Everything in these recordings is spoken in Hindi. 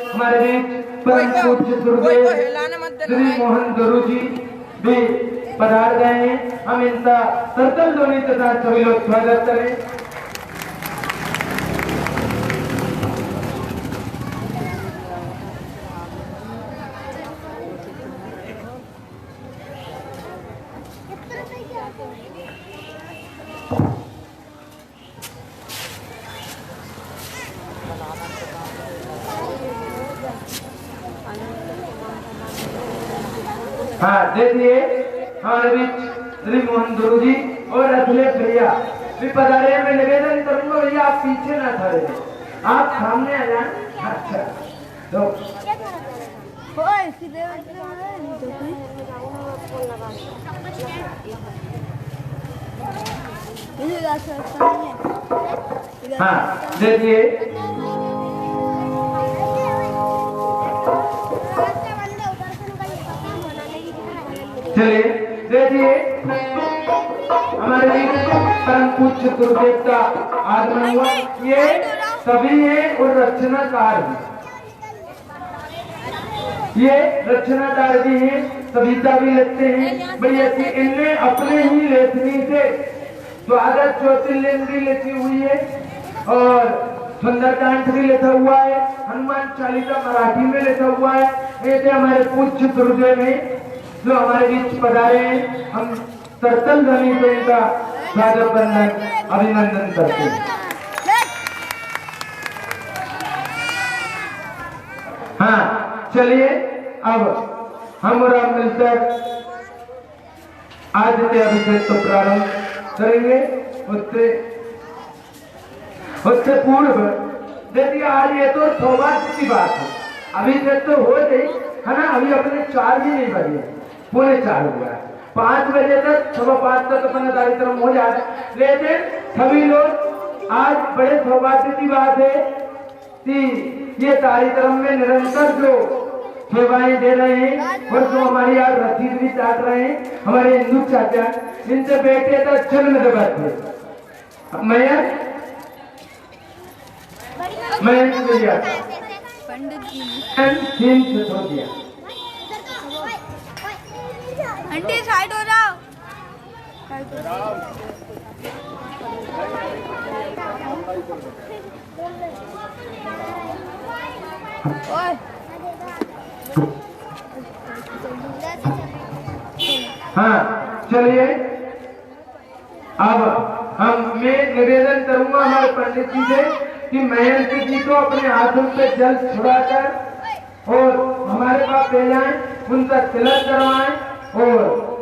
हमारे बीच परम पूज्य गुरुदेव श्री मोहन गुरु जी भी पधार गए हैं। हम इनका सरतल ध्वनि के साथ सभी लोग स्वागत करें। हाँ देखिए हमारे बीच श्री मोहन गुरु जी और अखिलेश भैया भी पधारे। मैं निवेदन करूंगा भैया आप पीछे ना खड़े, आप सामने आ जाए। अच्छा तो हाँ देखिए चलिए देखिए हमारे परम पूज्य गुरुदेव का आगमन हुआ। ये सभी हैं और रचनाकार भी, ये रचनाकार भी हैं, कविता भी लिखते हैं भैया कि इनने अपने ही लेखनी से द्वादश ज्योतिर्लिंग भी लिखी हुई है और सुंदरकांड भी लिखा हुआ है, हनुमान चालीसा मराठी में लिखा हुआ है। ऐसे हमारे पूज्य गुरुदेव हैं जो हमारे बीच पधारे हैं। हम सरतल ध्वनि से इनका स्वागत बंदन अभिनंदन करते हैं। हाँ चलिए अब हम और आप मिलकर आज के अभिषेक को प्रारंभ करेंगे। उससे पूर्व देखिए आज ये तो सौभाग्य की बात है, अभी तक तो हो गई है ना, अभी अपने 4 भी नहीं बजे, 3:45 हुआ है। 5 बजे तक 5:15 तक अपना कार्यक्रम हो जाए, लेकिन सभी लोग आज बड़े सौभाग्य की बात है कि ये कार्यक्रम में निरंतर जो सेवाएं दे रहे हैं और जो हमारी आज रसीद भी चाट रहे हैं हमारे हिंदू चाचा, इनसे बेटे तो जन्म दे बैठे मैं तीन से छोड़ दिया। आंटी साइड हो जाओ। हाँ चलिए, अब मैं निवेदन करूंगा हमारे पंडित जी से कि महंत जी को अपने हाथों पे जल छुड़ाकर और हमारे पास ले जाएं, उनका तिलक करवाएं और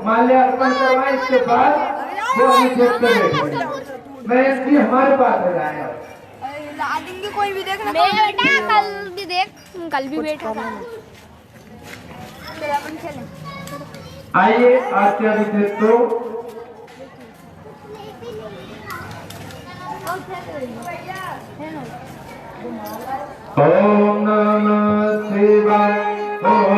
माल्यार्पण करवाएं। इसके बाद वो अभिषेक पे बैठे, महंत जी हमारे पास आ जाए। कोई भी देखना, बेटा कल भी देख, कल भी बैठा था। आइए आज के अभिषेक तो ओम नमः शिवाय, ओम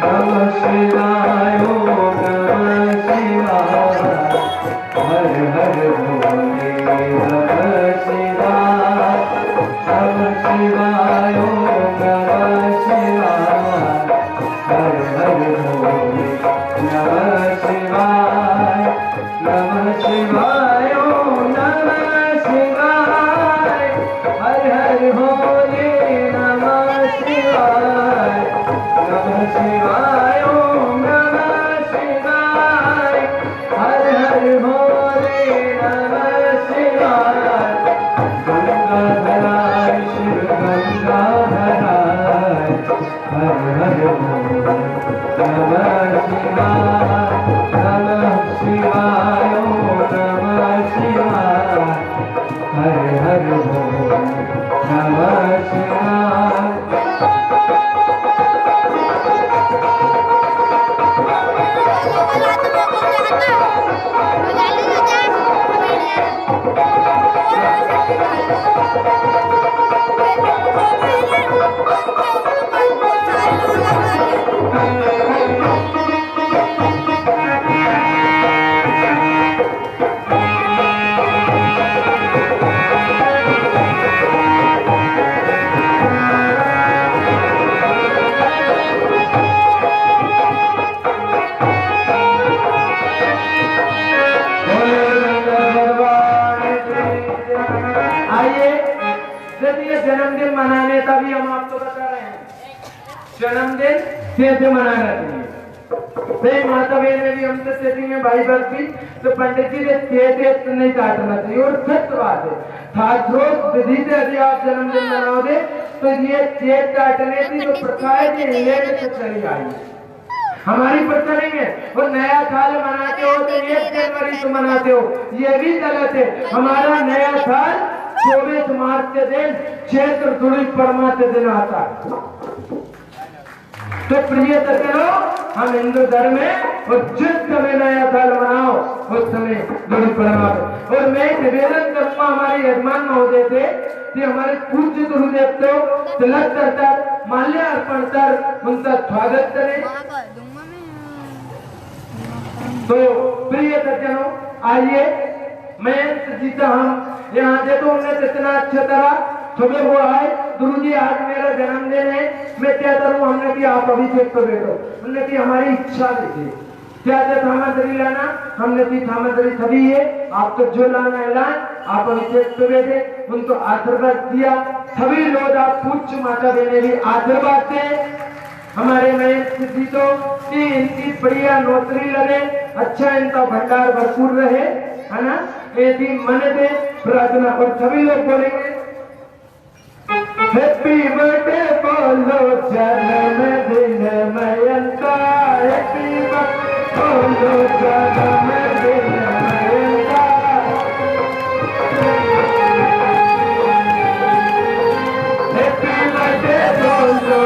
नमः शिवाय, ओम नमः शिवाय, हर हर भोले नमः शिवाय, नमः शिवाय, ओम नमः शिवाय, हर हर भोले नमः शिवाय, नमः शिवाय, ओम नमः शिवाय, हर हर भोले नमः शिवाय, नमः शिवाय, ओम नमः शिवाय, हर हर भोले नमः शिवाय, गंगाधराय शिव गंगाधराय, हर हर भोले नमः शिवाय, नमः शिवाय, ओम नमः शिवाय, हर हर भोले नमः शिवाय। जन्मदिन मनाने तभी हम आपको बता रहे हैं, जन्मदिन कैसे मनाना चाहिए। माता बहन ने भी हमसे कहती है भाई बर्फी, तो पंडित जी ने केक नहीं काटना चाहिए और सत्य बात है। शास्त्रोक्त विधि से यदि आप जन्मदिन मनाओगे तो ये केक काटने की जो प्रथा है ये इंग्लैंड से चली आई, हमारी प्रथा नहीं है। और नया साल मनाते हो तो 1 जनवरी को मनाते हो, ये भी गलत है। हमारा नया साल 24 मार्च के दिन क्षेत्र धुड़ी परमा के दिन आता है। तो प्रिय सज्जनों, हम हिंदू धर्म में और जिस समय नया साल मनाओ उस समय धुड़ी परमा। और मैं निवेदन करूंगा हमारे यजमान महोदय से कि हमारे पूज्य गुरुदेव को तिलक कर माल्यार्पण कर उनका स्वागत करें। तो प्रिय सज्जनों, आइए मैं जीता हम यहाँ से तो उन्हें इतना अच्छा तरह सुबह वो आए, गुरुजी आज मेरा जन्मदिन है, मैं क्या करूँ। हमने कि आप अभिषेक पे बैठो। हमने कि हमारी इच्छा थी क्या सामग्री लाना, हमने की सामग्री सभी है, आप तो जो लाना है लाए। आप अभिषेक पे बैठे, उनको आशीर्वाद दिया। सभी लोग आप पूज्य माता बहने भी आशीर्वाद दें हमारे नए जीतो कि इनकी बढ़िया नौकरी लगे, अच्छा इनका भंडार भरपूर रहे, है ना। यदि मन दे प्रार्थना। और सभी लोग बोलेंगे हैप्पी बर्थडे बोलो जन्मदिन मयंका, हैप्पी बर्थडे बोलो जन्मदिन मयंका, हैप्पी बर्थडे बोलो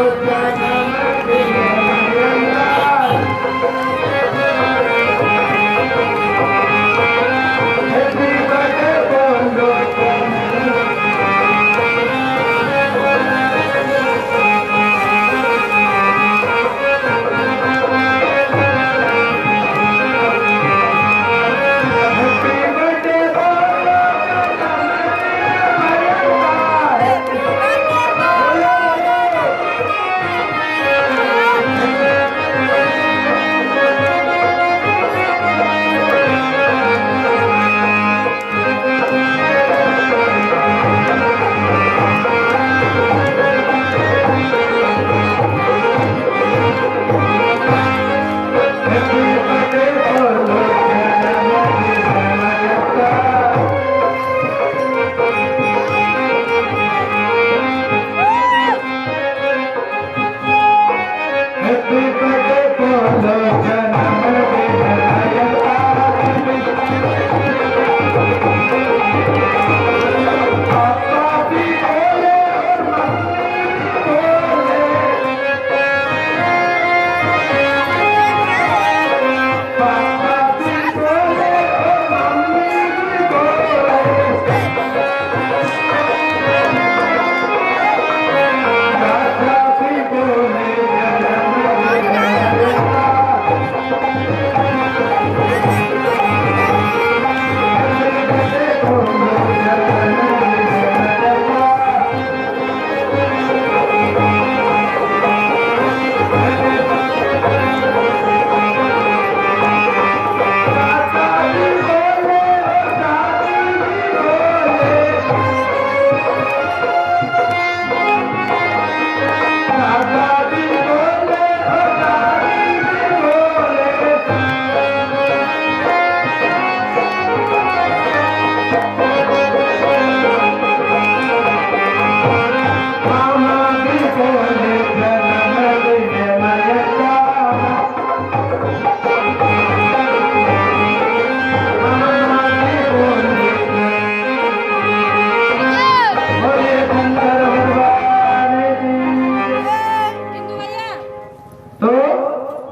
तो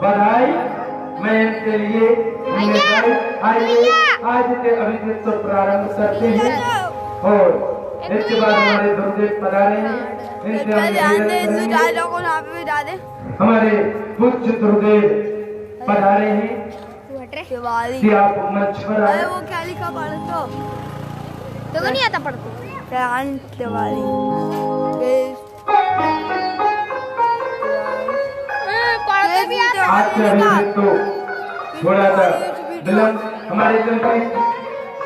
बधाई मैं इनके लिए आइए आज से अभिषेक तो प्रारंभ करते हैं और इसके बाद हमारे गुरुदेव पधारे हैं। इनसे हमारे पूज्य गुरुदेव पधारे हैं कि आप मंच पर आए। वो क्या लिखा पढ़ तो नहीं आता पढ़ आज से अभिषेक तो थोड़ा सा विलंब हमारे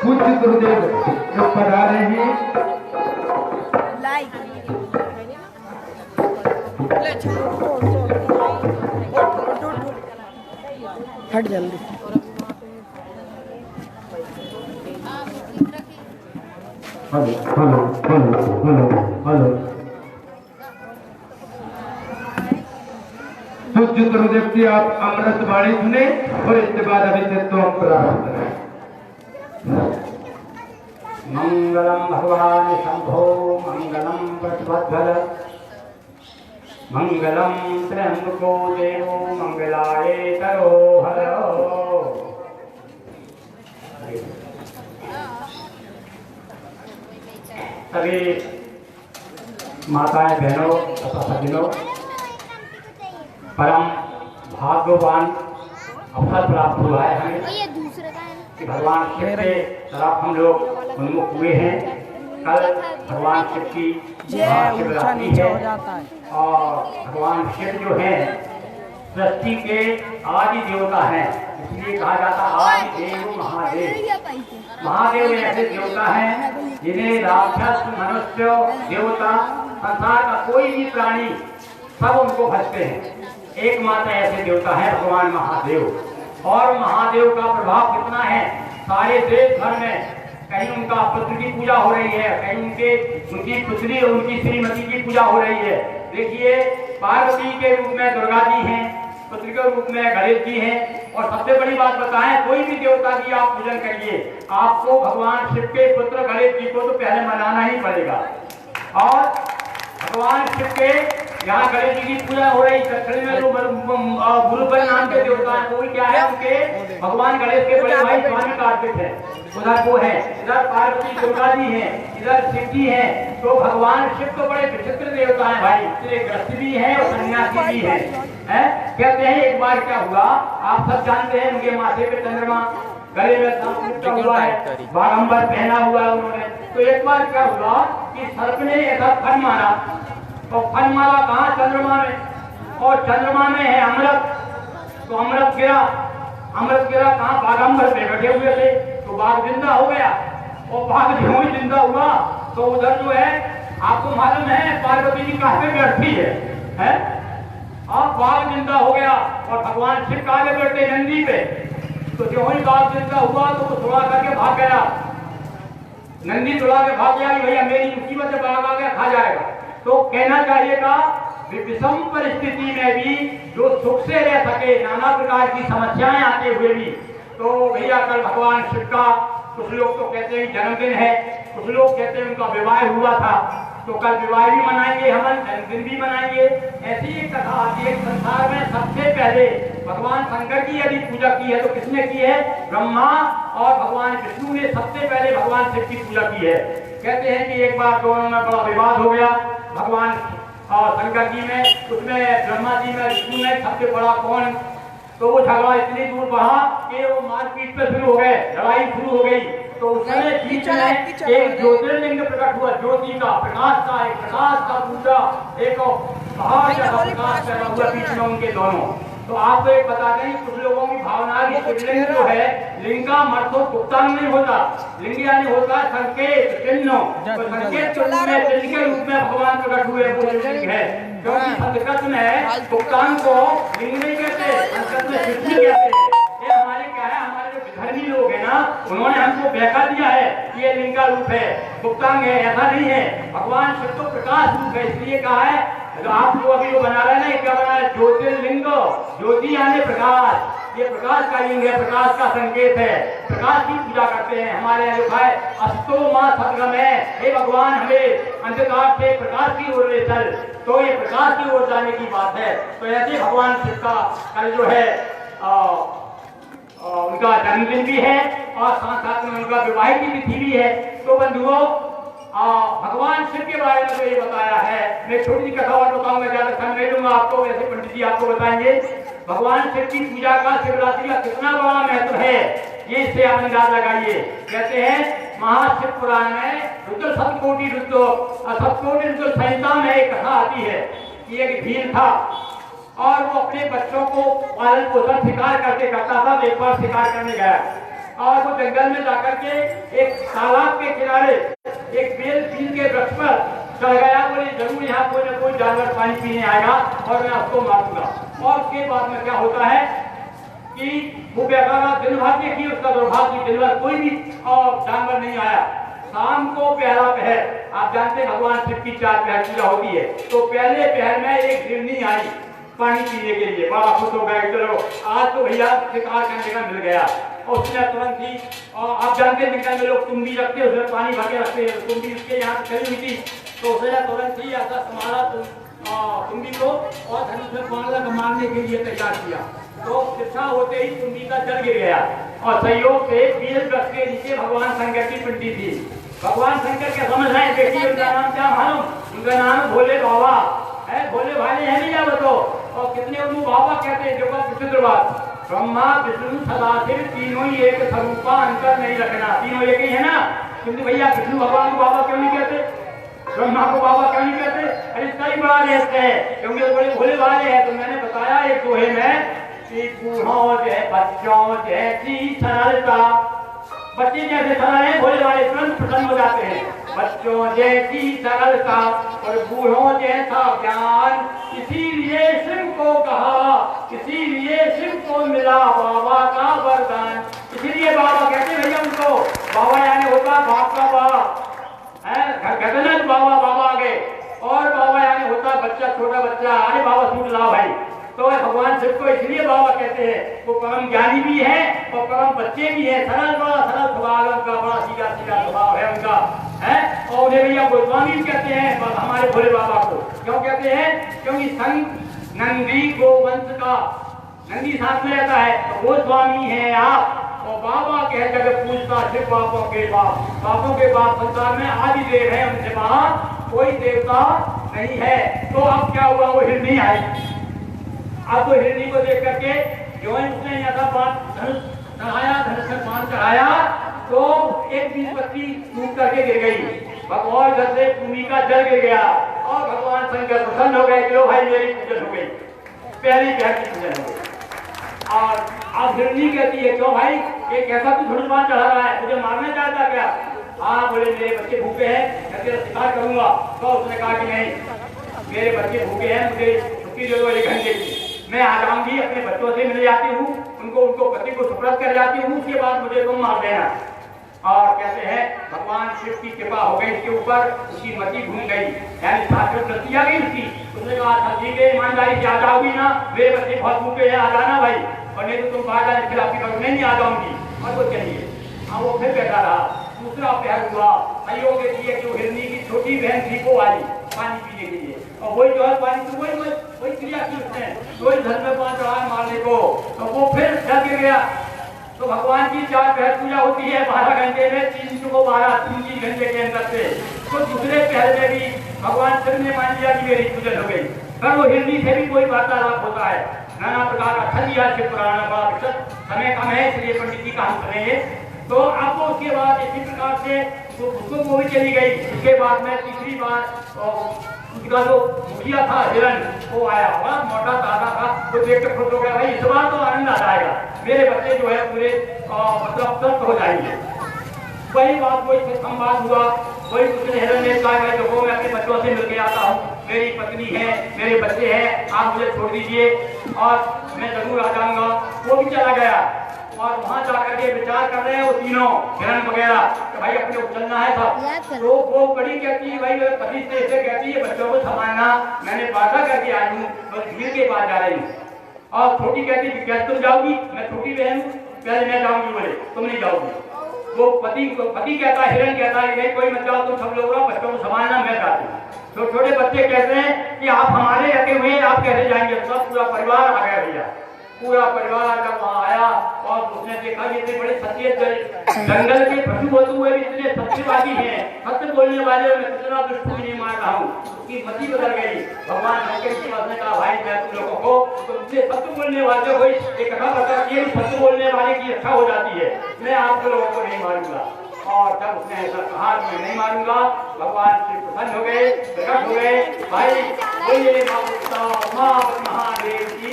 पूज्य गुरुदेव जो पधारे हैं। हट जल्दी। Hello hello hello hello hello पूज्य गुरुदेव की आप अमृत वाणी सुने और इसके बाद अभिषेक तो हम प्रारंभ करें। मंगलम भगवान शंभो मंगलम वज्रध्वज मंगलम त्र्यंबको देवो मंगलाय तरो हरो। सभी माताएं बहनों तथा सज्जनों, परम भाग्यवान अवसर प्राप्त हुआ है हमें कि भगवान शिव के तरफ हम लोग उन्मुख हुए हैं। कल भगवान शिव की महाशिवरात्रि है और भगवान शिव जो है सृष्टि के आदि देवता हैं, इसलिए कहा जाता आदि देव महादेव। महादेव ऐसे देवता हैं जिन्हें राक्षस मनुष्य देवता संसार का कोई भी प्राणी सब उनको भजते हैं। एकमात्र ऐसे देवता है भगवान महादेव। और महादेव का प्रभाव कितना है सारे देश भर में। कहीं उनका पुत्र की पूजा हो रही है, कहीं उनकी पुत्री और उनकी श्रीमती की पूजा हो रही है। देखिए पार्वती के रूप में दुर्गा जी हैं, पुत्र के रूप में गणेश जी हैं। और सबसे बड़ी बात बताएं, कोई भी देवता की आप पूजन करिए, आपको भगवान शिव के पुत्र गणेश जी को तो पहले मनाना ही पड़ेगा। और भगवान शिव के यहाँ गणेश जी की पूजा हो रही। दक्षिण में जो गुरुबल नाम के देवता है वो क्या है, उनके भगवान गणेश के बड़े भाई स्वामी कार्तिक है, उधर वो है, इधर पार्वती दुर्गा जी हैं, इधर शिव जी हैं। तो भगवान शिव तो बड़े विचित्र देवता है भाई, ग्रस्त भी है और सन्यासी भी है। कहते हैं एक बार क्या हुआ, आप सब जानते हैं, उनके माथे पे चंद्रमा, गले में सांप हुआ है, बागंबर पहना हुआ है उन्होंने। तो एक बार क्या हुआ कि सर्प ने ऐसा फन मारा, तो फन मारा कहाँ, चंद्रमा में, और चंद्रमा में है अमृत। तो अमृत गिरा कहाँ, बागंबर पे बैठे हुए थे। तो बाघ जिंदा हो गया, और बाघ जो ही जिंदा हुआ तो उधर जो है आपको मालूम है पार्वती जी कहाँ पे बैठती है? अब बाघ जिंदा हो गया और भगवान शिव कहाँ पे बैठते, नंदी पे। तो जो ही बाघ जिंदा हुआ तो वो थोड़ा करके भाग गया, नंदी थोड़ा के भाग गया, भैया मेरी मुसीबत से बाघ आ गया, खा जाएगा। तो कहना चाहिए था विषम परिस्थिति में भी जो सुख से रह सके, नाना प्रकार की समस्याएं आते हुए भी। तो भैया कल भगवान शिव का कुछ लोग तो कहते हैं जन्मदिन है, कुछ लोग कहते हैं उनका विवाह हुआ था। तो कल विवाह भी मनाएंगे, हम जन्मदिन भी मनाएंगे। ऐसी एक कथा आती है, संसार में सबसे पहले भगवान शंकर की यदि पूजा की है तो किसने की है? ब्रह्मा और भगवान विष्णु ने सबसे पहले भगवान शिव की पूजा की है। कहते हैं कि एक बार दोनों में बड़ा विवाद हो गया, भगवान शंकर जी में, उसमें ब्रह्मा जी में, विष्णु में, सबसे बड़ा कौन? तो वो झगड़ा इतनी दूर बढ़ा कि वो मारपीट पे शुरू हो गए, लड़ाई शुरू हो गई। तो उसमें बीच में एक ज्योतिर्लिंग प्रकट हुआ, ज्योति का, प्रकाश का, एक प्रकाश का दूसरा, एक पहाड़ का प्रकाश पैदा हुआ बीच में उनके दोनों। तो आपको एक बता दें, कुछ लोगों की भावना है कि शिवलिंग जो है लिंग का मर्थो गुप्तांग नहीं होता, लिंग यानी होता है संकेत, चिन्ह। तो संकेत के रूप में, चिन्ह के रूप में भगवान प्रकट हुए वो लिंग है। क्योंकि संस्कृत में गुप्तांग को लिंग नहीं कहते, संस्कृत में सृष्टि कहते हैं। ये हमारे क्या है, हमारे जो विधर्मी लोग हैं ना, उन्होंने हमको बहका दिया है कि ये लिंग का रूप है, गुप्तांग है, ऐसा नहीं है। भगवान शिव तो प्रकाश रूप है, इसलिए कहा है। तो आप लोग अभी जो बना रहे हैं ना, क्या बना है? ज्योतिर्लिंग ज्योति यानी प्रकाश, ये प्रकाश का लिंग है, प्रकाश का संकेत है, प्रकाश की पूजा करते हैं। हमारे यहाँ लिखा है अस्तो मां सदगम है, हे भगवान हमें अंधकार से प्रकाश की ओर ले चल। तो ये प्रकाश की ओर जाने की बात है। तो ऐसे भगवान शिव का कल जो है उनका जन्मदिन भी है और साथ साथ में उनका विवाह की तिथि भी है। तो बंधुओं भगवान शिव के बारे में तो ये बताया है। मैं छोटी सी कथा और बताऊंगा, ज्यादा समय नहीं दूंगा आपको, वैसे पंडित जी आपको बताएंगे भगवान शिव की पूजा का, शिवरात्रि का कितना बड़ा महत्व है, ये इससे आप अंदाज लगाइए। कहते हैं महाशिव पुराण में रुद्र सप्तकोटि रुद्र संहिता में एक कथा आती है कि एक भील था और वो अपने बच्चों को पालन पोषण शिकार करके करता था। एक बार शिकार करने गया और वो जंगल में जाकर के एक तालाब के किनारे एक बेल भील के वृक्ष पर चढ़ गया। बोले जरूर यहाँ कोई ना कोई जानवर पानी पीने आएगा और मैं उसको मारूंगा। और उसके बाद में क्या होता है कि वो बेगाना दिन भर देखिए, उसका दुर्भाग्य दिन भर कोई भी जानवर नहीं आया। शाम को पहला पहर, आप जानते हैं भगवान शिव की 4 पहर पूजा होती है, तो पहले पहर में एक हिरनी आई पानी पीने के लिए। बड़ा खुश हो गया, चलो आज तो भैया शिकार करने का मिल गया। और उसने तुरंत ही, और आप जानते हैं जंगल में लोग तुम्बी रखते हैं, उसमें पानी भर के रखते हैं, तुम्बी उसके यहाँ चली हुई थी, तो उसने तुरंत ही ऐसा संभाला तुम्बी को और धनुष में बाण मारने के लिए तैयार किया। तो शिक्षा होते ही तुम्बी का जल गिर गया और सहयोग से बेल वृक्ष के नीचे भगवान शंकर की पिंडी थी। भगवान शंकर के समझ रहे हैं, देखिए उनका नाम क्या मालूम, उनका नाम भोले बाबा है। भोले भाले है नहीं, क्या बताओ। और कितने उनको बाबा कहते हैं, देखो विचित्र बात, ब्रह्मा विष्णु सदाशिव तीनों ही एक स्वरूपा, अंतर नहीं रखना, तीनों एक ही है ना। किंतु भैया विष्णु भगवान को बाबा क्यों नहीं कहते, ब्रह्मा को बाबा क्यों नहीं कहते? अरे इसका ही बड़ा रहस्य है, क्योंकि वो बड़े भोले वाले हैं। तो मैंने बताया एक दोहे में कि बूढ़ों जय बच्चों जैसी सरलता, बच्चे जैसे सरल हैं, भोले वाले तुरंत प्रसन्न हो जाते हैं। बच्चों जैसी सरलता और बूढ़ों जैसा ज्ञान, इसीलिए शिव को कहा, इसीलिए शिव को मिला बाबा का वरदान। इसीलिए बाबा कहते भैया उनको, बाबा यानी होता बाप का बाप है, गगनत बाबा बाबा आ गए, और बाबा यानी होता बच्चा, छोटा बच्चा, अरे बाबा सूट लाओ भाई। तो भगवान शिव को इसलिए बाबा कहते हैं, वो परम ज्ञानी भी है और परम बच्चे भी है, सरल बड़ा सरल स्वभाव उनका, बड़ा सीधा सीधा स्वभाव है उनका है। और उन्हें भैया गोस्वामी कहते हैं हमारे भोले बाबा को। क्यों कहते हैं? क्योंकि संत नंदी गोवंश का, नंदी साथ में रहता है, तो गोस्वामी है आप। और बाबा कह जगह पूछता शिव बापों के बाप, बापों के बाप संसार में आदि देव है, उनसे वहां कोई देवता नहीं है। तो अब क्या हुआ, वो हिरनी आई। अब तो हिरनी को देख करके जो है उसने ऐसा बात धनुष चढ़ाया, धनुष में बाण चढ़ाया, तो एक बीज पत्ती टूट करके गिर गई। भगवान घर से भूमि का जल गिर गया और भगवान शंकर प्रसन्न हो गए, लो भाई मेरी पूजन हो गई, पहली पहर की पूजन हो गई। और अब हिरनी कहती है, क्यों भाई ये कैसा तू धनुष बाण चढ़ा रहा है, मुझे मारना चाहता क्या? हाँ बोले मेरे बच्चे भूखे हैं, मैं तेरा शिकार करूंगा। तो उसने कहा कि नहीं, मेरे बच्चे भूखे हैं, मुझे छुट्टी दे दो 1 घंटे की, मैं आ जाऊंगी, अपने बच्चों से मिल जाती हूँ, उनको पति को सुपुर्द कर जाती हूँ, उसके बाद मुझे तुम मार देना। और कहते हैं भगवान शिव की कृपा हो गई इसके ऊपर, उसकी मति घूम गई, यानी शाश्वत वृत्ति आ गई उसकी। उसने कहा था ठीक है, ईमानदारी से आ जाओगी ना, मेरे बच्चे बहुत भूखे हैं, आ जाना भाई, और नहीं तो तुम बाहर जाने खिलाफी करो, नहीं आ जाऊंगी। और वो चलिए, हाँ वो फिर बैठा रहा। दूसरा पहर हुआ, सहयोग के लिए जो हिरनी की छोटी बहन थी वो आई पानी पीने के लिए, और वही जो है पानी वही क्रिया की उसने, वही धन में 5 चढ़ाए मारने को, तो वो फिर डर गिर गया। तो भगवान की 4 पहर पूजा होती है 12 घंटे में, 3 को 12 3 घंटे के अंदर से। तो दूसरे पहर में भी भगवान शिव ने मान लिया कि मेरी पूजन हो गई। पर वो हिरनी से भी कोई वार्तालाप होता है, नाना प्रकार का खलिया शिव पुराण का समय कम है, इसलिए पंडित जी का हम करेंगे। तो अब उसके बाद इसी प्रकार से वो भी चली गई। उसके बाद में तीसरी बार उसका जो मुखिया था हिरण, वो आया, बड़ा मोटा ताजा था, वो देख के खुश हो गया, भाई इस बार तो आनंद आ जाएगा, मेरे बच्चे जो है पूरे मतलब स्वस्थ हो जाएंगे। वही बात, वही संवाद हुआ, वही दूसरे हिरण ने कहा देखो मैं अपने बच्चों से मिलकर आता हूँ, मेरी पत्नी है, मेरे बच्चे हैं, आप मुझे छोड़ दीजिए और मैं जरूर आ जाऊंगा। वो भी चला गया और वहां जाकर के विचार कर रहे हैं वो तीनों हिरण वगैरह कि भाई अपने को चलना है सब। तो वो बड़ी कहती है, भाई मेरे पति से ऐसे कहती है बच्चों को संभालना, मैंने वादा करके आई हूँ, बस भीड़ के पास जा रही हूँ। और छोटी कहती कैसे तुम जाओगी, मैं छोटी बहन हूँ, पहले मैं जाऊंगी, बोले तुम नहीं जाओगी। वो पति कहता है, हिरण कहता है नहीं कोई मत जाओ, तुम सब लोग रहो, बच्चों को संभालना, मैं जाती हूँ। तो छोटे बच्चे कहते हैं कि आप हमारे रखे हुए हैं, आप कैसे जाएंगे। सब पूरा परिवार आ गया भैया, पूरा परिवार जब वहाँ आया और उसने देखा ये इतने बड़े सचेत जंगल के पशु वधु हुए भी इतने सत्यवादी हैं, सत्य बोलने वाले, मैं कितना दुष्ट नहीं मान रहा हूँ, उसकी मति बदल गई। भगवान शंकर की बात ने कहा भाई मैं तुम लोगों को तुमसे सत्य बोलने वाले को एक कथा बता कि सत्य बोलने वाले की इच्छा हो जाती है, मैं आप लोगों को नहीं मारूंगा। और जब उसने ऐसा कहा कि मैं नहीं मारूंगा, भगवान श्री प्रसन्न हो गए, प्रकट हो गए। भाई बोलिए माँ महादेव की।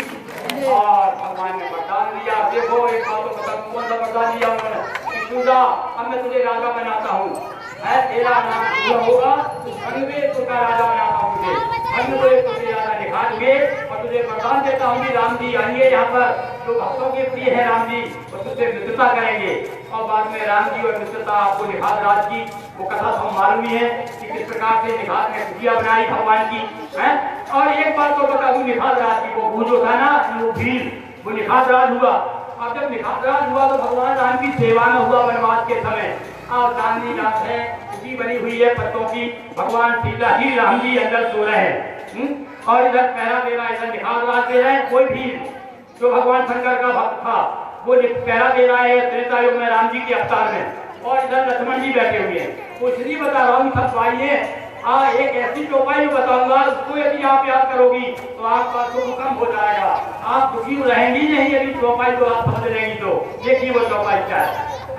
और भगवान ने वरदान दिया, देखो एक बात तो बता, कौन सा वरदान दिया उन्होंने, सूजा अब मैं तुझे राजा बनाता हूँ, है तेरा नाम सूजा होगा, संग में तुझका राजा बनाता हूँ, तुझे संग में तुझे राजा दिखा दूंगे और तुझे वरदान देता हूँ कि राम जी आइए यहाँ पर, जो भक्तों के प्रिय है राम जी, वो तुझसे मित्रता करेंगे। और बाद में राम जी और मित्रता आपको निखात राज की वो कथा तो मालूम ही है कि किस प्रकार से निखात ने खुशियां बनाई भगवान की, है। और एक बात तो बताऊं निखात राज की, वो भूल जो था ना, वो भील, वो निखात राज हुआ। और जब निखात राज हुआ तो भगवान राम की सेवा में हुआ वनवास के समय। और चांदनी रात है, खुशी बनी हुई है पत्तों की, भगवान सीता जी राम जी अंदर सो रहे हैं, और इधर पहरा दे रहा है, इधर निखात राज दे रहा है कोई भील जो भगवान शंकर का भक्त था, वो पहरा दे रहा है त्रेता युग में राम जी के अवतार में। और इधर लक्ष्मण जी बैठे हुए हैं। कुछ नहीं बता रहा हूँ, सब आइए एक ऐसी चौपाई बताऊंगा, उसको यदि आप याद करोगी तो आपका दुख कम हो जाएगा, आप दुखी रहेंगी नहीं यदि चौपाई को आप समझ लेंगी तो। देखिए वो चौपाई क्या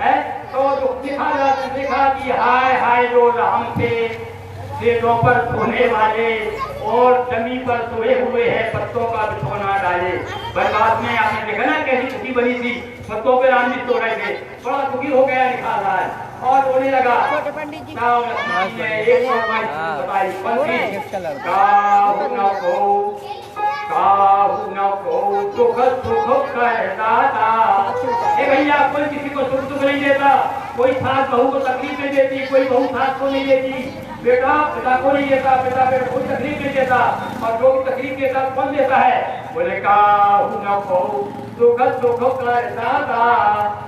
है। तो देखा कि हाय हाय जो राम थे पेड़ों पर सोने वाले और जमीन पर सोए हुए हैं, पत्तों का बिछौना डाले। बरसात में आपने देखा ना कैसी खुशी बनी थी, पत्तों पे राम जी सो रहे थे, बड़ा दुखी हो गया निकाल रहा है और रोने लगा। सुख सुख करता था भैया, कोई किसी को सुख दुख नहीं देता, कोई सास बहू को तकलीफ नहीं देती, कोई बहू सास को नहीं देती, बेटा पिता को नहीं देता, पिता बेटा कोई तकलीफ नहीं देता। और जो भी तकलीफ देता कौन देता है, बोले सुख सुख करता था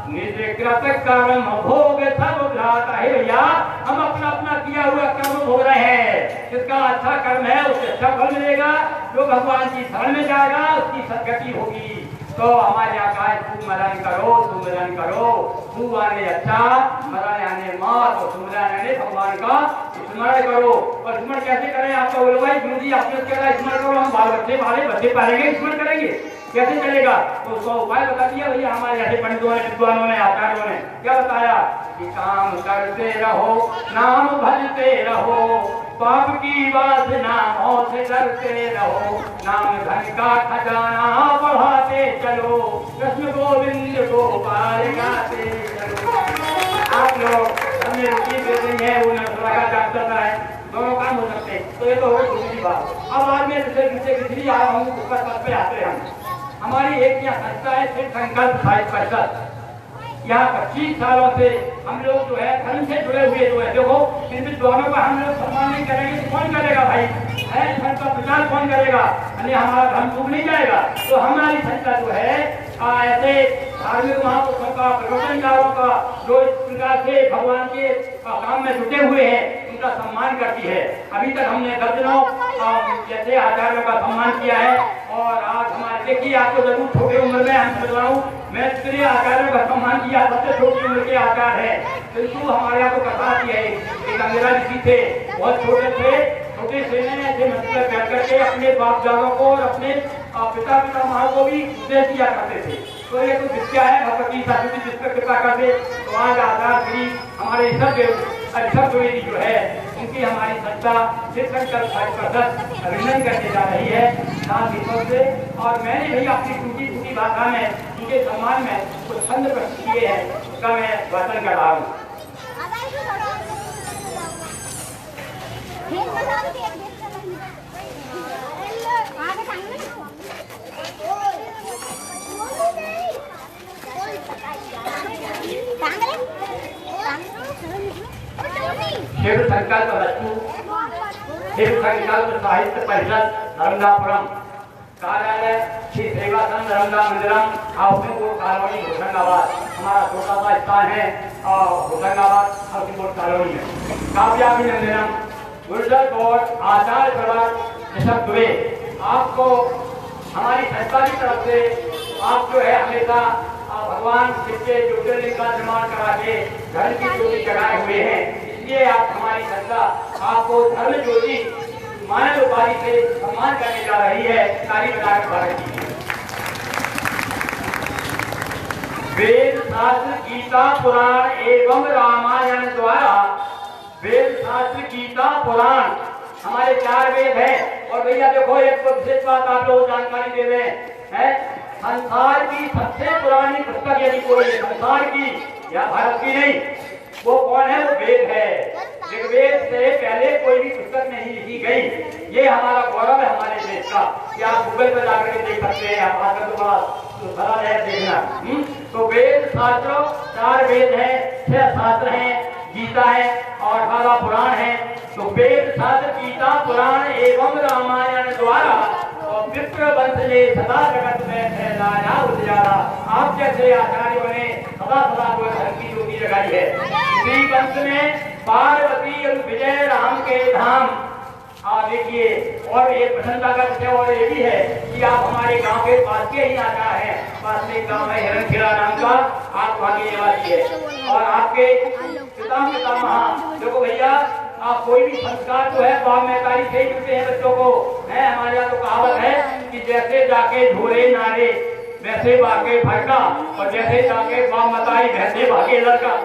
निज कृत कर्म भोग सब भ्राता है। भैया हम अपना अपना किया हुआ कर्म भोग रहे हैं, जिसका अच्छा कर्म है उसे अच्छा फल मिलेगा, जो भगवान की शरण में जाएगा उसकी सदगति होगी। तो हमारे यहाँ का सुमरन करो, सुमरन करो, सु आने अच्छा मरण आने मौत, और सुमरन आने भगवान का स्मरण करो। और स्मरण कैसे करें, आपका बोलो भाई गुरु जी आपने क्या स्मरण करो, हम बाल बच्चे वाले बच्चे पालेंगे स्मरण करेंगे, कैसे चलेगा। तो उसका उपाय बता दिया भैया हमारे ऐसे पंडितों ने, विद्वानों ने, आचार्यों ने क्या बताया कि काम करते रहो, नाम भजते रहो, पाप की वासनाओं से डरते रहो, नाम धन का खजाना बढ़ाते चलो, कृष्ण गोविंद गोपाल गाते चलो। आप लोग हमने रुचि दे दी है, वो नरसुरा का चलता है, दोनों काम हो सकते हैं। तो ये तो हो दूसरी बात। अब बाद में दूसरी आया हूँ ऊपर पद पे आते हैं। हमारी एक यहाँ संस्था है सिर्फ संकल्प साहित्य परिषद, यहाँ 25 सालों से हम लोग जो है धर्म से जुड़े हुए जो है, देखो इन विद्वानों का हम लोग सम्मान नहीं करेंगे तो कौन करेगा भाई, है धर्म का प्रचार कौन करेगा, यानी हमारा धर्म डूब नहीं जाएगा। तो हमारी संस्था जो है ऐसे धार्मिक महापुरुषों का, प्रवचनकारों का जो इस प्रकार से भगवान के काम में जुटे हुए हैं उनका सम्मान करती है। अभी तक हमने दर्जनों जैसे आचार्यों का सम्मान किया है। और आज हमारे देखिए आपको जरूर छोटे उम्र में हम समझ रहा हूँ, मैं इतने आचार्यों का सम्मान किया, सबसे छोटी उम्र के आचार्य है, किंतु हमारे यहाँ को कथा की है। एक अंग्रेजा जी थे, बहुत छोटे थे, छोटे से ऐसे मतलब बैठ करके अपने बाप दादों को और अपने पिता पितामह को भी उपदेश दिया करते थे। तो ये तो विद्या है भगवती सरस्वती जिस पर कृपा करते। तो आज आचार्य श्री हमारे ऋषभ द्विवेदी जो है उनकी हमारी संस्था संकल्प साहित्य परिषद अभिनंदन करने जा रही है साथ हितों से। और मैंने भी अपनी टूटी फूटी भाषा में उनके सम्मान में कुछ छंद प्रस्तुत किए हैं, उसका मैं वाचन कर रहा हूँ। शिव संकल्प वस्तु, शिव संकल्प साहित्य परिषद नर्मदापुरम, कार्यालय Shri Sevasan Narmada Mandiram housing board colony Hoshangabad, हमारा छोटा सा स्थान है होशंगाबाद हाउसिंग बोर्ड कॉलोनी में। काव्याभिनंदनम गुरुजर बोर्ड आचार्य प्रवर ऋषभ दुबे, आपको हमारी संस्था की तरफ से आप जो है हमेशा भगवान शिव के ज्योतिर्लिंग का निर्माण करा के धर्म की ज्योति जगाए हुए हैं, इसलिए आप हमारी संस्था आपको धर्म ज्योति मानव उपाधि से सम्मान करने जा रही है। सारी विधायक भारत की वेद शास्त्र गीता पुराण एवं रामायण द्वारा, वेद शास्त्र गीता पुराण हमारे 4 वेद हैं। और भैया देखो एक विशेष बात आप लोग जानकारी दे रहे हैं, संसार की सबसे पुरानी पुस्तक यदि कोई संसार की या भारत की नहीं, वो कौन है? वो वेद है। ऋग्वेद से पहले कोई भी पुस्तक नहीं लिखी गई। ये हमारा गौरव है हमारे देश का कि आप गूगल पर जाकर के देख सकते हैं, आप आकर तो सरल है देखना। तो वेद शास्त्रों 4 वेद हैं, 6 शास्त्र हैं, गीता है और 18 पुराण है। तो वेद शास्त्र गीता पुराण एवं रामायण द्वारा और विप्र वंश ने सदा जगत में फैलाया उजियारा। आप जैसे आचार्यों ने सदा सदा को धर्म की ज्योति जगाई है। इसी वंश में पार्वती और विजय राम के धाम देखिए। और एक प्रसन्नता का विषय और ये भी है कि आप हमारे गांव के पास के ही आचार्य हैं, पास में गांव है हिरणखिला नाम का, आप वहाँ के निवासी है। और आपके पितामह देखो भैया, आप कोई भी संस्कार जो है बाप महतारी से ही मिलते हैं बच्चों को है। हमारे यहाँ तो कहावत है कि जैसे जाके झोले नारे वैसे बाके फड़का, और जैसे जाके बाप महतारी वैसे भागे लड़का।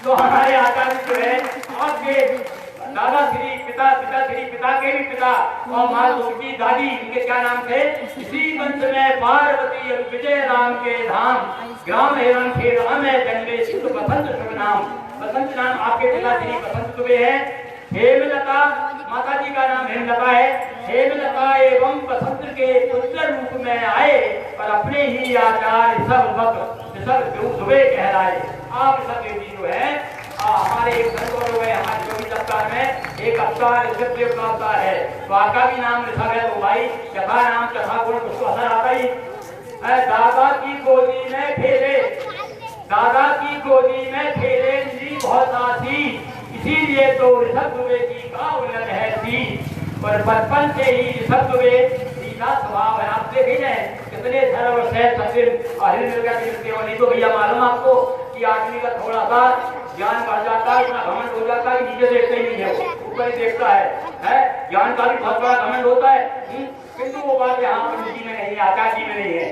तो हमारे आचार्य जो है आपके दादा श्री पिता श्री पिता के भी पिता और माँ उनकी दादी, इनके क्या नाम थे? इसी वंश में पार्वती और विजय राम के धाम, ग्राम हिरणखेड़ा में जन्मे सिद्ध बसंत शुभ नाम। बसंत नाम आपके पिता श्री बसंत दुबे है। हेमलता माता जी का नाम हेमलता है। हेमलता एवं बसंत के पुत्र रूप में आए और अपने ही आचार्य सब दुबे कहलाए। आप सब देवी जो है हमारे एक संतों हो गए, हमारे 24 अवतार में एक अवतार ऋषभ देव का अवतार है। तो आपका भी नाम ऋषभ है। तो भाई यथा नाम तथा गुण उसको असर आता ही। दादा की गोदी में फेरे, दादा की गोदी में फेरे जी बहुत आसी, इसीलिए तो ऋषभ दुबे की का उन्नत है सी। पर बचपन से ही ऋषभ दुबे सीधा स्वभाव है। आप देख हैं कितने धर्म नहीं तो भैया मालूम आपको कि आदमी का थोड़ा सा ज्ञान बढ़ जाता है, इतना घमंड हो जाता है, नीचे देखते ही नहीं है, ऊपर ही देखता है। ज्ञान का भी बहुत बड़ा घमंड होता है, किंतु वो बात यहाँ पंडित जी में नहीं है, आचार्य जी में नहीं है।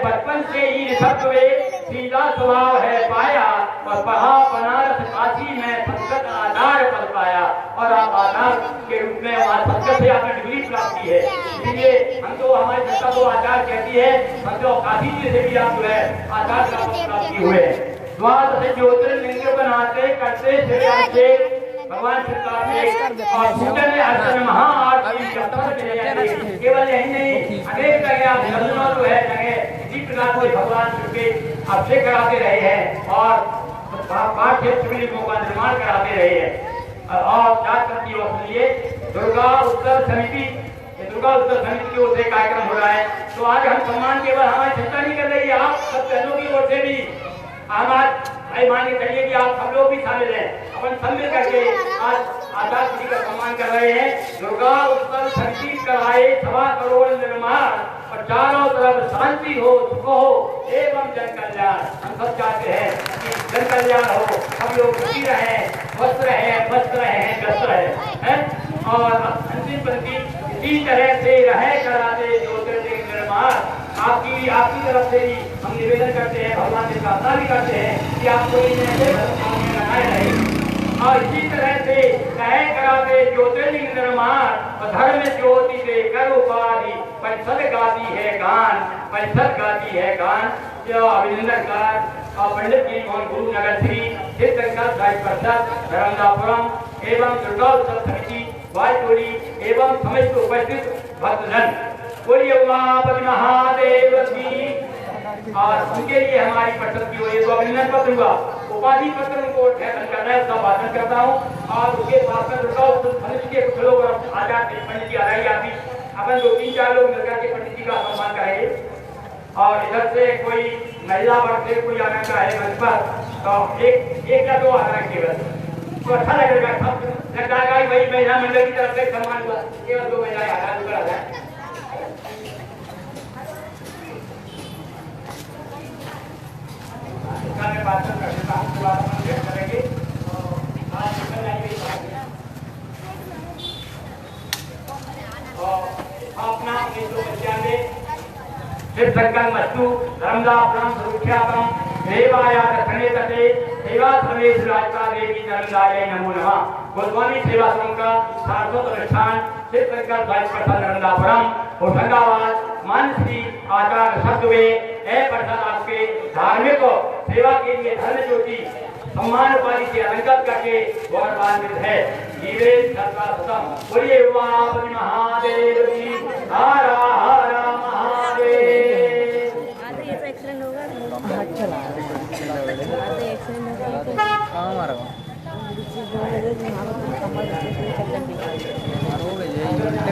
बचपन से ही ऋषभ दुबे सीधा स्वभाव है पाया और पढ़ा बनारस काशी में संस्कृत आधार पढ़ पाया। और आप आधार के रूप में वहाँ संस्कृत से आपने डिग्री प्राप्त की है। इसलिए हम तो हमारी संस्था को आचार्य कहती है, मतलब काशी जी से भी आप जो है आचार्य का प्राप्ति हुए। द्वादश ज्योतिर्लिंग बनाते करते से भगवान शिव का केवल यही नहीं, अनेक जगह दर्शनों जो है जगह इसी प्रकार से भगवान शिव के अभिषेक कराते रहे हैं और पाठ्य शिवलिंगों का निर्माण कराते रहे हैं। और जात करती है उसके लिए दुर्गा उत्सव समिति, दुर्गा उत्सव समिति की ओर से कार्यक्रम हो रहा है। तो आज हम सम्मान केवल हमारी चिंता नहीं कर रही है, आप सब बहनों की ओर से भी हमारे मान के चलिए कि आप सब लोग भी शामिल हैं। अपन सब मिल करके आज आचार्य जी का सम्मान कर रहे हैं। दुर्गा उत्सव समिति कराए 1.25 करोड़ निर्माण और चारों तरफ शांति हो, सुख हो एवं जन कल्याण। हम सब चाहते हैं कि जन कल्याण हो, हम लोग सुखी रहे, स्वस्थ रहे, मस्त रहे, व्यस्त रहे। और अंतिम पंक्ति इसी तरह से रहे कराते ज्योतिर्लिंग निर्माण। आपकी तरफ से भी हम निवेदन करते हैं, भगवान से प्रार्थना भी करते हैं कि आप कोई लगाए नहीं। और इसी तरह से रहे कराते ज्योतिर्लिंग निर्माण और धर्म ज्योति से कर उपाधि परिषद गाती है गान, परिषद गाती है गान। जो अभिनंदन कार और पंडित जी मोहन गुरु नगर श्री तीर्थंकर साहिब परिषद धर्मदापुरम एवं दुर्गा उत्सव समिति वायटोली एवं समस्त उपस्थित भक्तजन बोलिए उमापति महादेव की। और उनके लिए हमारी परिषद की ओर तो अभिनंदन पत्र हुआ, उपाधि पत्र उनको ठहरन करना है, उसका भाषण करता हूँ। और उसके पास में दुर्गा उत्सव समिति के कुछ लोग आ जाते, पंडित जी आ रही आती, अपन 2-3-4 लोग मिलकर के पंडित जी का सम्मान करेंगे। और इधर से कोई महिला वर्ग से कोई आना चाहे मंच पर तो एक या दो आना केवल तो अच्छा लगेगा। सब लगता है कि भाई महिला मंडल की तरफ से सम्मान हुआ, केवल दो महिलाएं आना जुड़ा है। बात करेंगे अपना 1995 शिव संकल्प मस्तु धर्मदापरम सुरक्षापरम देवाया दक्षिणे तटे सेवा समेत राजका देवी धर्मदाय नमो नमः। गोस्वामी सेवा संघ का सारस्वत अनुष्ठान शिव संकल्प 22 धर्मदापरम होशंगाबाद मानसी आचार्य सत्वे प्रसाद आपके धार्मिक सेवा के लिए धर्म ज्योति सम्मान उपाधि से अलंकृत करके गौरवान्वित है। जीवे बोलिए उमापति महादेव की हर हर महादेव।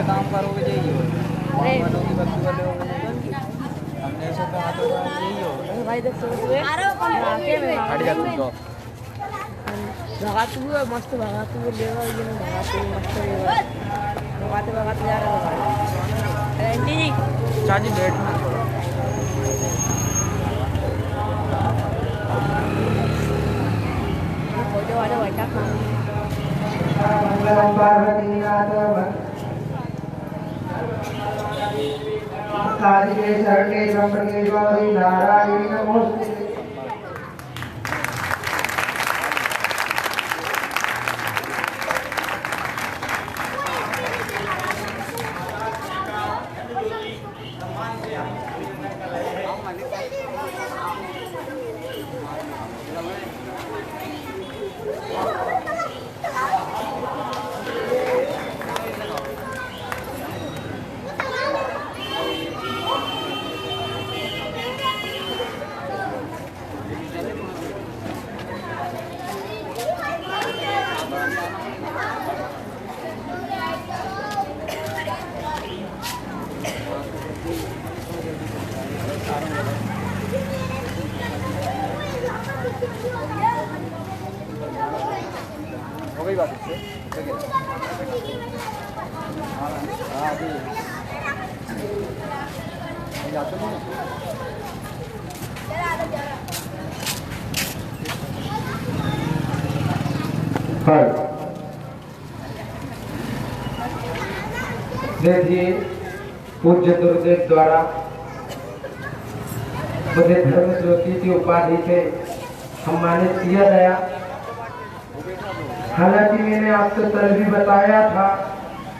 काम करोगे हमने ऐसा कहा तो यही हो भाई देख भगाते हुए मस्त भगाते हुए लेवा ये भगाते हुए मस्त भगाते भगाते जा रहा है चाची बैठना फोटो वाला बैठा आदिके शरणे त्र्यंबके गौरी नारायणी नमोस्तुते। कोई बात देखिए पूज्य गुरुदेव द्वारा मुझे धर्म ज्योति की उपाधि से सम्मानित किया गया। हालांकि मैंने आपसे कल भी बताया था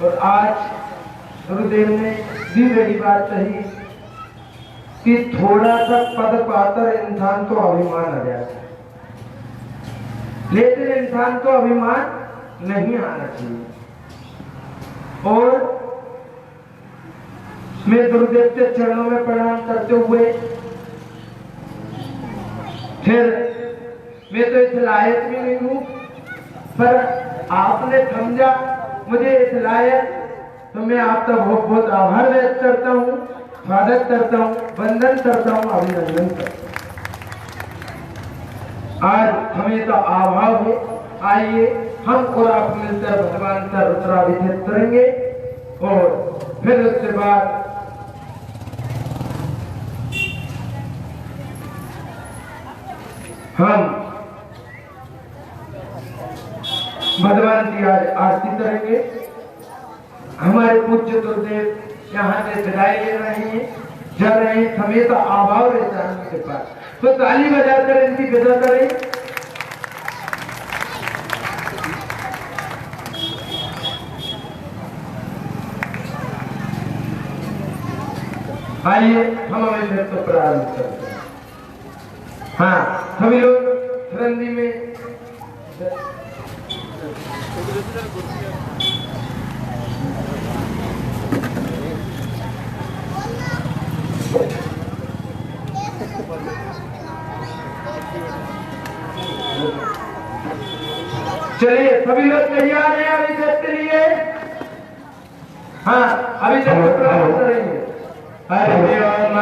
और आज गुरुदेव ने भी मेरी बात कही कि थोड़ा सा पद पाकर इंसान को अभिमान आ जाता है, लेकिन इंसान को अभिमान नहीं आना चाहिए। और मैं गुरुदेव के चरणों में प्रणाम करते हुए फिर मैं तो इस लायक भी नहीं हूं, पर आपने समझा मुझे इस लायक, तो मैं आपका बहुत बहुत आभार व्यक्त करता हूं, स्वागत करता हूं, वंदन करता हूं, अभिनंदन करता हूं। आज हमें तो अभाव है, आइए हम और आप मिलकर भगवान का रुद्राभिषेक करेंगे और फिर उसके बाद हम भगवान की आज आरती करेंगे। हमारे पूज्य गुरुदेव यहाँ से विदाई ले रहे हैं, जा रहे हैं, समेत अभाव रहता है उनके पास, तो ताली बजाकर इनकी विदा करें। आइए हम हमें तो प्रारंभ करते हैं। हाँ, सभी लोग रंदी में चलिए सभी लोग तैयार हैं अभिषेक के लिए? हाँ, अभिषेक प्रारंभ करेंगे। हरि ओम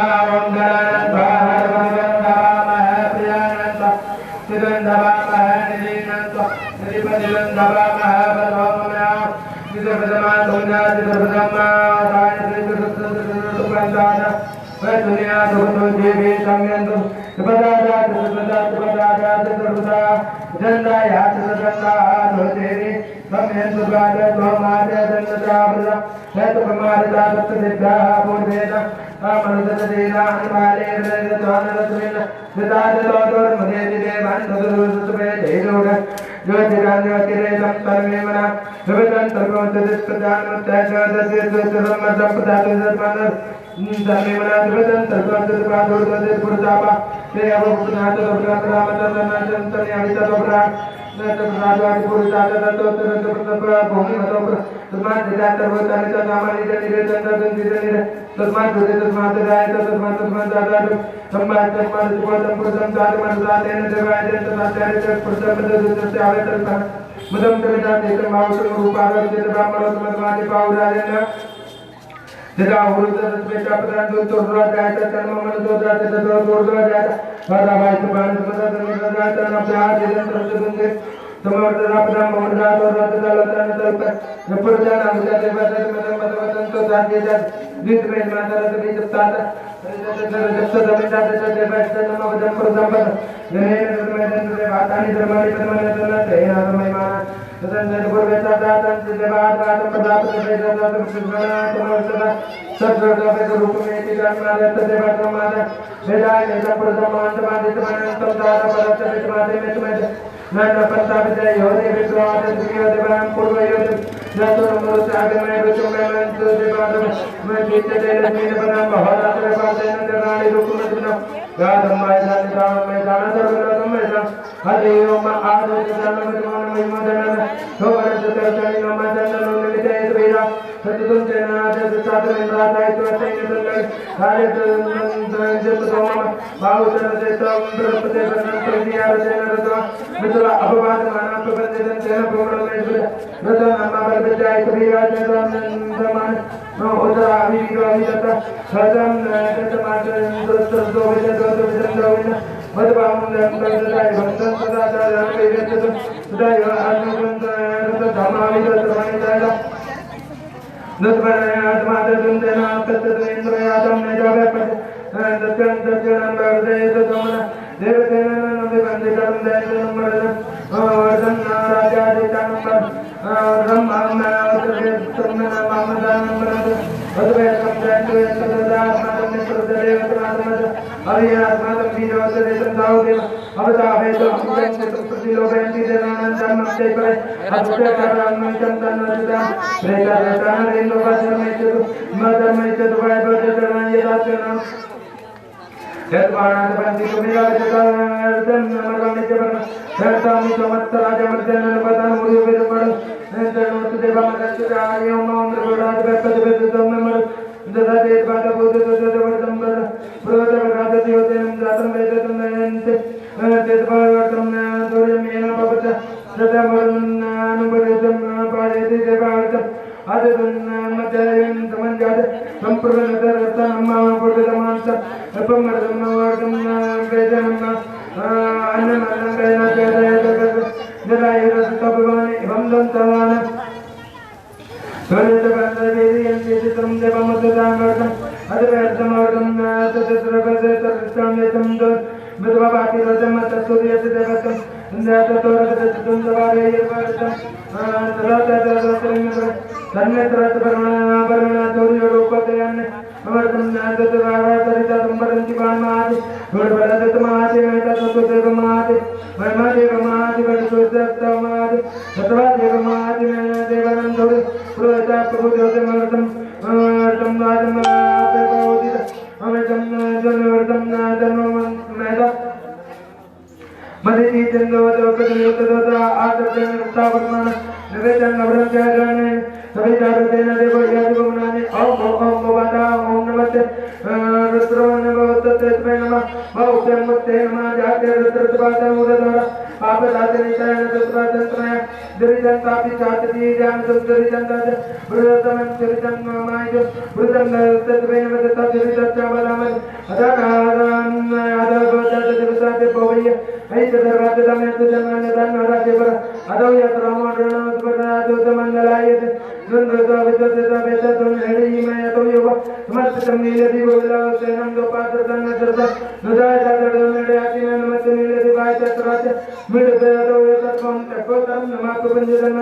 ऐसे दरवाजे दमे तो जन्म दान राजे पर अदौ यत्रमोरण सुबदादो मंगलायते दुर्गतो विदते बेता तुम हेड़ी में तो यो समस्त नीलदि गोविला सेनम दो पात्र तन दर्द नदाय दादड़ मेरे आती में नमत नीलदि बाय चतुराच मिड बेदो यतम तकोतम नमातु पंजन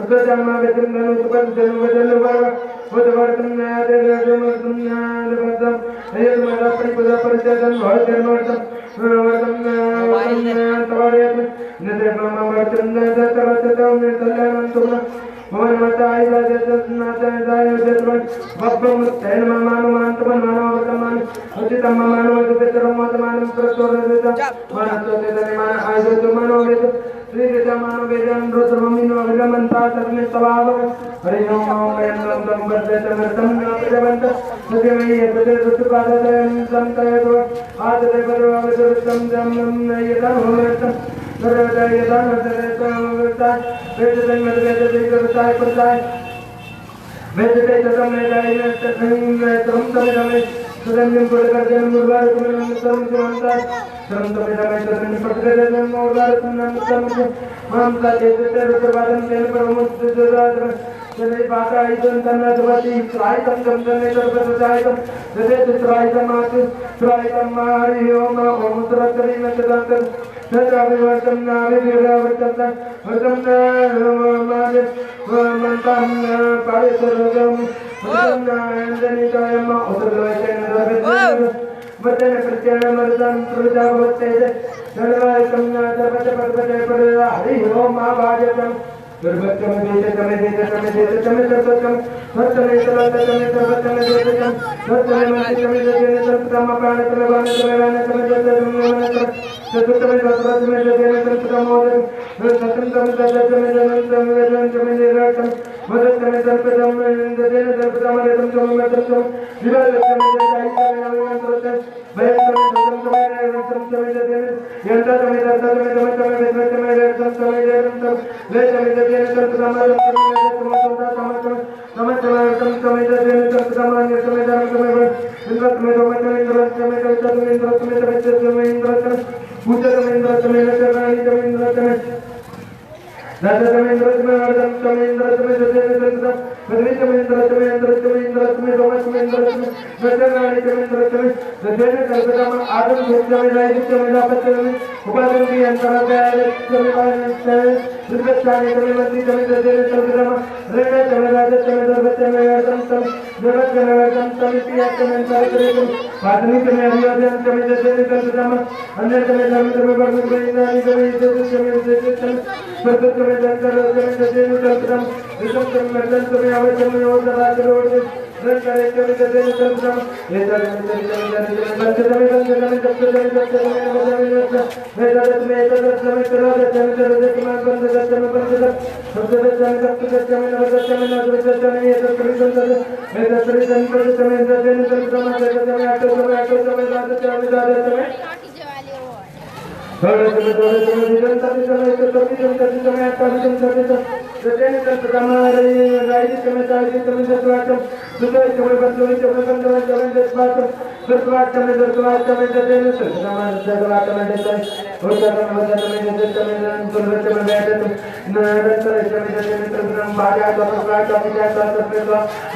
उद्गतमा वेदन उत्पन्न जन्म बदल वर उद्वर्तन नादे रजम दुनियान बदम यद मदा परिपदा परिचदन भव जन्मर्तम वर्तम तवारेत नदे ब्रह्म वर्तन दतरतम कल्याणं तुम मोहन मताई राजनाथ दाय जतवन वब्बम तैन मानो मानतमन मानो वर्तमान उचितम मानो उचितम वर्तमान प्रतोरता मानतो तेने मान आयो तो मानो वेद श्री विद्यमानो वेदन रुद्रमिनो विलमंता तस्मै सवाव हरि ओम वेदं तम वर्ततमर्तम नापजवंत सत्यमयि यतते रुद्रपादतयं संतयतो आदते परवावृतम जमनं नयतं होमतं सर्वदा यदा नतरेतं वर्ता वेदं वेदते करताय परताय वेदते ततमे दायिने ततमे तमतमे सदन्यं पुरकर्जन मुर्वार कुमनं समंता सर्वतमे दमे ततमे पटकर्जन मुर्वार कुमनं समंता मामता देते रुद्रवादन तेन परमोत्तराद जने बाता इदं तन्नदवति त्रायतं गंधने सर्वदायतं जने त्रायतं मातु त्रायतं हरि ओम ओम त्रत्रिन तदंत तदाविवर्तम नाविवर्तम वर्तम मादे मंतं पारिसरगम वर्तम नायंजनितायम उत्रलोचन दर्भेन वर्तन प्रत्यन मर्दन प्रजावते सर्वायतं नादवत पर्वते परदा हरि ओम आभाजतं सर्वत्रम देशतम सर्वत्रम वर्तने सर्वत्रम सर्वत्रम देशतम वर्तने मंत्रितम देशने सर्वत्रम प्राणतम वानतम वानतम देशतम वानतम चतुर्थमे चतुर्थमे देशने सर्वत्रम मोदन सतंतम दशतमे जनंतम वेदंतम निरातम मदतमे सर्वत्रम देशने सर्वत्रम रेतम तम मतम विवादतमे देशायतमे नवमंत्रतम भयतमे सर्वत्रम रेतम तमे देशने यंततमे दर्ततमे तमे वेदतमे रेतम तमे रेतम लेतमे देशने सर्वत्रम समतम तमे देशने सर्वत्रम निर्तमे तमे इंद्रतमे तमे इंद्रतमे तमे इंद्रतमे तमे इंद्रतमे पूजतमे इंद्रतमे नचराणि तमे इंद्रतमे राजतमे इंद्रतमे वर्धम तमे इंद्रतमे देशने सर्वत्रम पदवितमे इंद्रतमे इंद्रतमे इंद्रतमे रोमतमे इंद्रतमे नचराणि तमे इंद्रतमे देशने सर्वत्रम आदम भूतमे रायतमे लापतमे उपादंति अंतरागायतमे वायनते दुर्गच्छामि तमे मंत्रितमे देशने सर्वत्रम रेणतमे राजतमे सर्वत्रमे वर्धम तम जगतमे वर्धम तमितियतमे सर्वत्रम पादनितमे हरियोदयतमे देशने सर्वत्रम अन्यतमे धर्मतमे वर्धमेनानि तमे देशने सर्वत्रम जंतरतमे देशने सर्वत्रम विषमतमे मर्दन्तमे अवचमे ओदराजरोदे रंगरेतमे देशने सर्वत्रम एतदमे बंधतमे बंधतमे सप्ततमे सप्ततमे नवतमे वेदतमे एतदतमे तरोदतमे तरोदतमे बंधतमे बंधतमे सप्ततमे सप्ततमे नवतमे नवतमे एतदमे बंधतमे एतदमे संततमे देशने सर्वत्रम एतदमे अष्टतमे अष्टतमे द्वादशतमे द्वादशतमे सर्वतमे द्वादशतमे विदंतमे तमे अष्टादशतमे देशने सर्वत्रम रायतमे तायतमे सत्वातम सुतयतमे बंधुतमे बंधुतमे दशवातम सर्वातमे दशवातमे देशने सर्वत्रम सर्वातमे देशने उद्धतमे वदतमे देशतमे सर्वतमे वेदतमे नरतमे देशने सर्वत्रम भाजातमे प्रातमे जातमे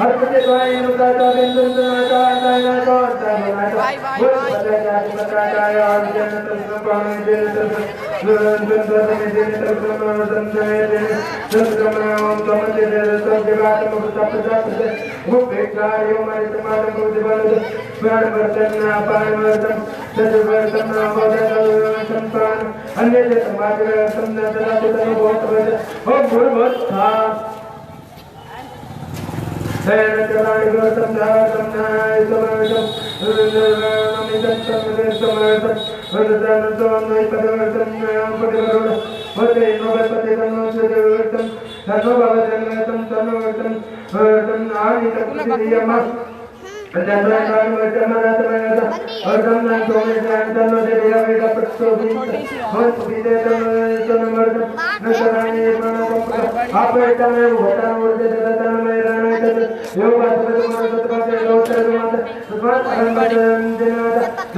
हरपते द्वायेन प्रातः बिंदुनाता नाता नाता वदजाति पत्राय आदिजन सर्वत्रम सर्वतमे देशने सर्वत्रम संतमे देशने सर्वत्रम ओम तमते देशने देवातम प्रजापते उपेक्षायो मारितमानं बुद्धिबलद प्राणवर्तन पाणवर्तन सद्वर्तन मोदन प्राण अन्य समाजवर्तन नदनातन भूतवद ओम भूर्भुवस्था सेनचराणि वर्तन धातम नाय समर्तम नमिदं समर्तम वर्तनं नय पदवर्तन पदवर्तन वदे नोपते तन्नोचवर्तन तन्नोभवजन्मतं तन्नोवर्तन वर्तन आनि तत्तियम जन्मनाम वर्तमानतमनत वर्तम न तोमे जानतनो देया वेदा प्रस्तोभि मत विदेतम तन्मर्त नशराणि प्रणतम आपैतमे भूतान वर्ते दतनमय राणैत योगासुरमतत्पते लोचरमत तस्मात् अहंजनत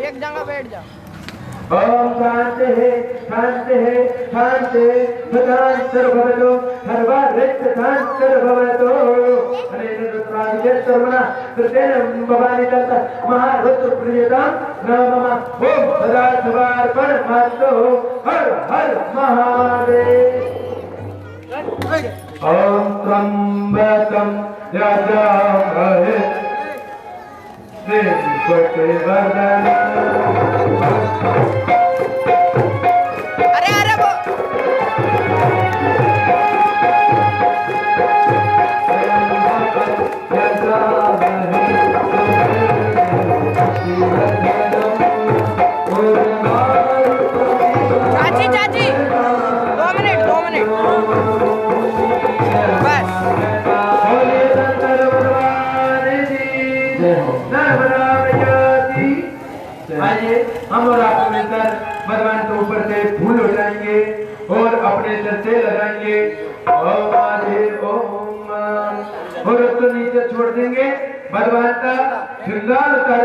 एक जगह बैठ जा। ओम शांति है शांति है शांति सदान सर्वभवतो सर्वारिष्ट सर्वभवतो अनेन रुद्राभिषेक सर्वना कृतेन भवानी तथा महारुद्र प्रियतां नमः ओम सदा सर्वार्पण मस्तु हर हर महादेव ओम त्र्यंबकं यजामहे अरे अरे वो चाची चाची 2 मिनट बस। आइए हम और आप मिलकर भगवान के ऊपर से फूल उठाएंगे और अपने सर से लगाएंगे ओम महादेव ओम और उसको नीचे छोड़ देंगे। भगवान का श्रृंगार कर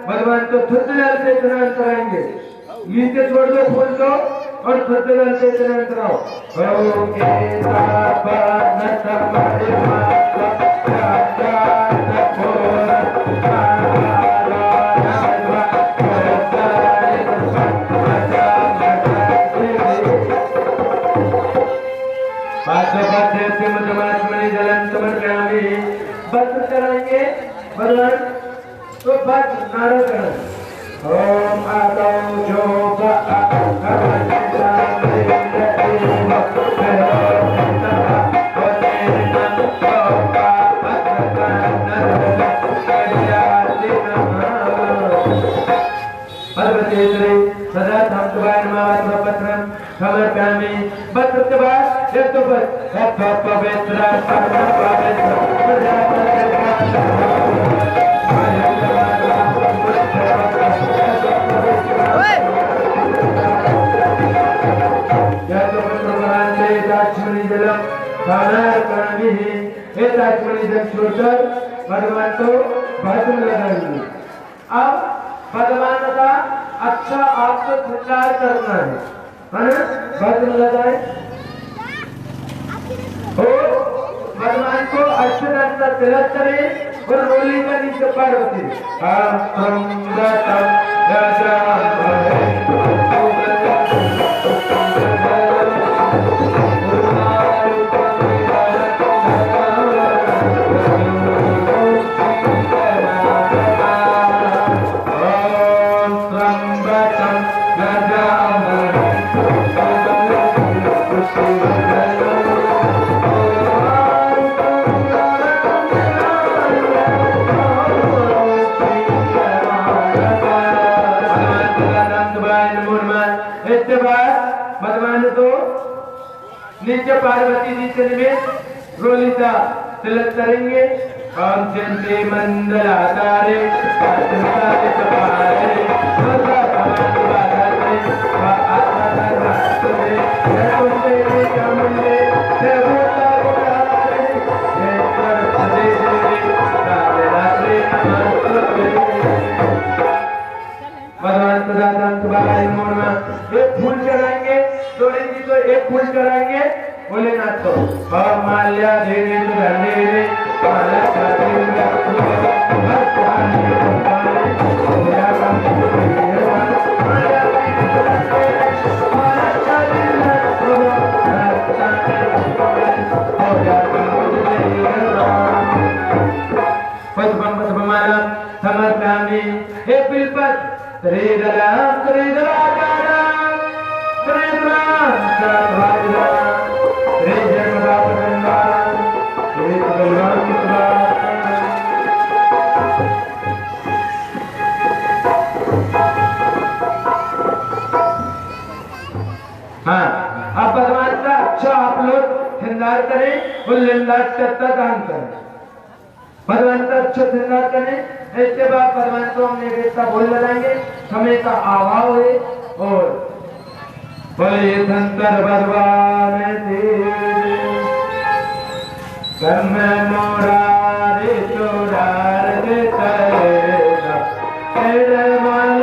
भगवान को शुद्ध जल से स्नान कराएंगे। नीचे छोड़ दो फूल को और शुद्ध जल से स्नान कराओ। भस्म कराएंगे भगवान तो भस्म नारा करें। ओम आदौ जोग सदा संतवाय नमः पत्रम समर्पयामि। बस उसके बाद एक तो बस पवित्र छोड़कर भगवान को भस्म लगाएंगे। अब भगवान का अच्छा आपको श्रृंगार करना है ना? भस्म लगाए और भगवान को अच्छे ढंग से तिलक करें और रोली का नीचे पार्वती भगवान तो नीचे पार्वती जी के निमित्त रोलिता तिलक करेंगे। ओम जयंती मंगलाकारे फूल चढ़ाएंगे, थोड़ी जी तो एक फूल चढ़ाएंगे भोलेनाथ को। और माल्या देवी धने माला समर्पयामि। हे बिलपत त्रिदलम त्रिदलाकारम त्रिदलाम सर्वभाजनम त्रिजन्मदापदन्वारम त्रिदलम हाँ, अब भगवान का अच्छा आप लोग श्रृंगार करें और लिंगाष्टक दान करें। भगवान का अच्छा श्रृंगार करें। इसके बाद भगवान को हम निवेदता बोल लगाएंगे, समय का अभाव है। और बोले शंकर भगवान कर्म मोरारे चोरार निर्मल